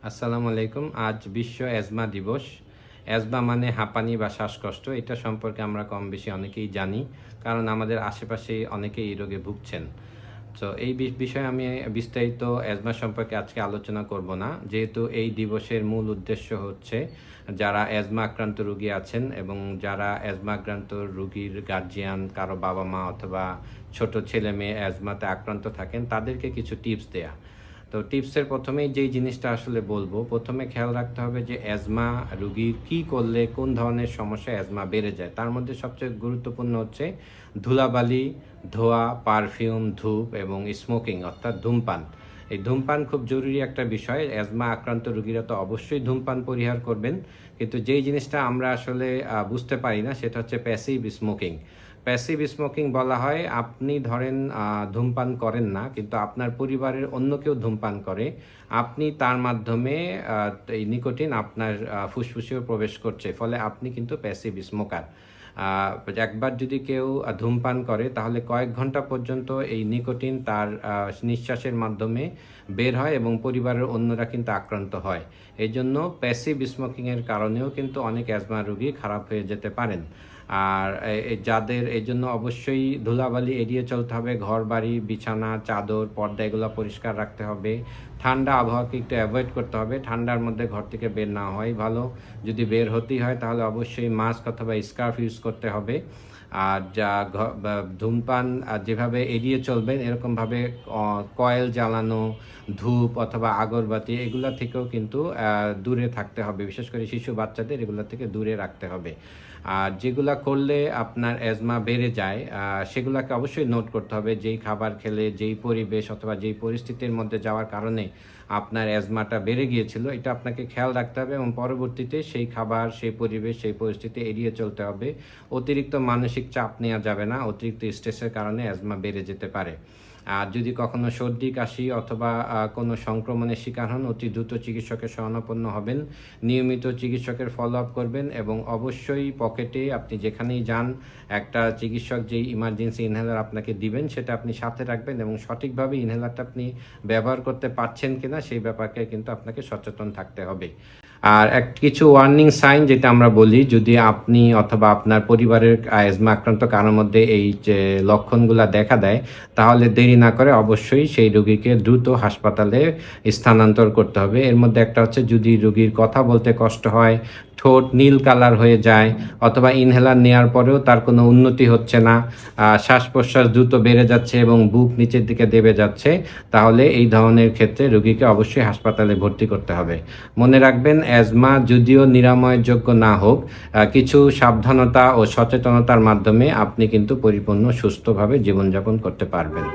আসসালামু আলাইকুম। আজ বিশ্ব অ্যাজমা দিবস। অ্যাজমা মানে হাঁপানি বা শ্বাসকষ্ট। এটা সম্পর্কে আমরা কম বেশি অনেকেই জানি। কারণ আমাদের আশেপাশেই অনেকেই এই রোগে ভুগছেন। তো এই বিষয়ে আমি বিস্তারিত অ্যাজমা সম্পর্কে আজকে আলোচনা করব না। যেহেতু এই দিবসের মূল উদ্দেশ্য হচ্ছে যারা অ্যাজমা আক্রান্ত রোগী আছেন এবং যারা অ্যাজমা আক্রান্ত রোগীর গার্জিয়ান, কারো বাবা-মা অথবা ছোট ছেলে-মেয়ে অ্যাজমাতে আক্রান্ত থাকেন তাদেরকে কিছু টিপস দেয়া। তো টিপসের প্রথমেই যেই জিনিসটা আসলে বলবো, প্রথমে খেয়াল রাখতে হবে যে অ্যাজমা রোগীর কী করলে কোন ধরনের সমস্যায় অ্যাজমা বেড়ে যায়। তার মধ্যে সবচেয়ে গুরুত্বপূর্ণ হচ্ছে ধুলাবালি, ধোঁয়া, পারফিউম, ধূপ এবং স্মোকিং অর্থাৎ ধূমপান। এই ধূমপান খুব জরুরি একটা বিষয়। অ্যাজমা আক্রান্ত রোগীরা তো অবশ্যই ধূমপান পরিহার করবেন। কিন্তু যেই জিনিসটা আমরা আসলে বুঝতে পারি না সেটা হচ্ছে প্যাসিভ স্মোকিং। প্যাসিভ স্মোকিং বলা হয় আপনি ধরেন ধূমপান করেন না, কিন্তু আপনার পরিবারের অন্য কেউ ধূমপান করে। আপনি তার মাধ্যমে এই নিকোটিন আপনার ফুসফুসেও প্রবেশ করছে। ফলে আপনি কিন্তু প্যাসিভ স্মোকার। একবার যদি কেউ ধূমপান করে তাহলে কয়েক ঘন্টা পর্যন্ত এই নিকোটিন তার নিঃশ্বাসের মাধ্যমে বের হয় এবং পরিবারের অন্যরা কিন্তু আক্রান্ত হয়। এজন্য প্যাসিভ স্মোকিংয়ের কারণেও কিন্তু অনেক অ্যাজমা রোগী খারাপ হয়ে যেতে পারেন। আর যাদের এই জন্য অবশ্যই ধুলাবালি এড়িয়ে চলতে হবে। ঘরবাড়ি, বিছানা, চাদর, পর্দা এগুলো পরিষ্কার রাখতে হবে। ঠান্ডা আবহাওয়াকে একটু অ্যাভয়েড করতে হবে। ঠান্ডার মধ্যে ঘর থেকে বের না হওয়াই ভালো। যদি বের হতেই হয় তাহলে অবশ্যই মাস্ক অথবা স্কার্ফ ইউজ করতে হবে। আর ধূমপান যেভাবে এড়িয়ে চলবেন এরকমভাবে কয়েল জ্বালানো, ধূপ অথবা আগরবাতি এগুলা থেকেও কিন্তু দূরে থাকতে হবে। বিশেষ করে শিশু বাচ্চাদের এগুলো থেকে দূরে রাখতে হবে। আর যেগুলা করলে আপনার অ্যাজমা বেড়ে যায় সেগুলোকে অবশ্যই নোট করতে হবে। যেই খাবার খেলে, যেই পরিবেশ অথবা যেই পরিস্থিতির মধ্যে যাওয়ার কারণে আপনার অ্যাজমাটা বেড়ে গিয়েছিল এটা আপনাকে খেয়াল রাখতে হবে এবং পরবর্তীতে সেই খাবার, সেই পরিবেশ, সেই পরিস্থিতি এড়িয়ে চলতে হবে। অতিরিক্ত মানসিক চাপ নেওয়া যাবে না। অতিরিক্ত স্ট্রেসের কারণে অ্যাজমা বেড়ে যেতে পারে। আর যদি কখনো সর্দি, কাশি অথবা কোনো সংক্রমণের শিকার হন অতি দ্রুত চিকিৎসকের শরণাপন্ন হবেন। নিয়মিত চিকিৎসকের ফলো আপ করবেন এবং অবশ্যই পকেটে আপনি যেখানেই যান একটা চিকিৎসক যেই ইমার্জেন্সি ইনহেলার আপনাকে দিবেন সেটা আপনি সাথে রাখবেন এবং সঠিকভাবে ইনহেলারটা আপনি ব্যবহার করতে পারছেন কিনা সেই ব্যাপারে কিন্তু আপনাকে সচেতন থাকতে হবে। আর কিছু ওয়ার্নিং সাইন যেটা আমরা বলি, যদি আপনি অথবা আপনার পরিবারের অ্যাজমা আক্রান্ত কারোর মধ্যে এই যে লক্ষণগুলো দেখা দেয় তাহলে দেরি না করে অবশ্যই সেই রোগীকে দ্রুত হাসপাতালে স্থানান্তর করতে হবে। এর মধ্যে একটা হচ্ছে যদি রোগীর কথা বলতে কষ্ট হয়, ঠোঁট নীল কালার হয়ে যায় অথবা ইনহেলার নেওয়ার পরেও তার কোনো উন্নতি হচ্ছে না, শ্বাস প্রশ্বাস দ্রুত বেড়ে যাচ্ছে এবং বুক নিচের দিকে দেবে যাচ্ছে, তাহলে এই ধরনের ক্ষেত্রে রোগীকে অবশ্যই হাসপাতালে ভর্তি করতে হবে। মনে রাখবেন অ্যাজমা যদিও নিরাময়যোগ্য না হোক, কিছু সাবধানতা ও সচেতনতার মাধ্যমে আপনি কিন্তু পরিপূর্ণ সুস্থভাবে জীবনযাপন করতে পারবেন।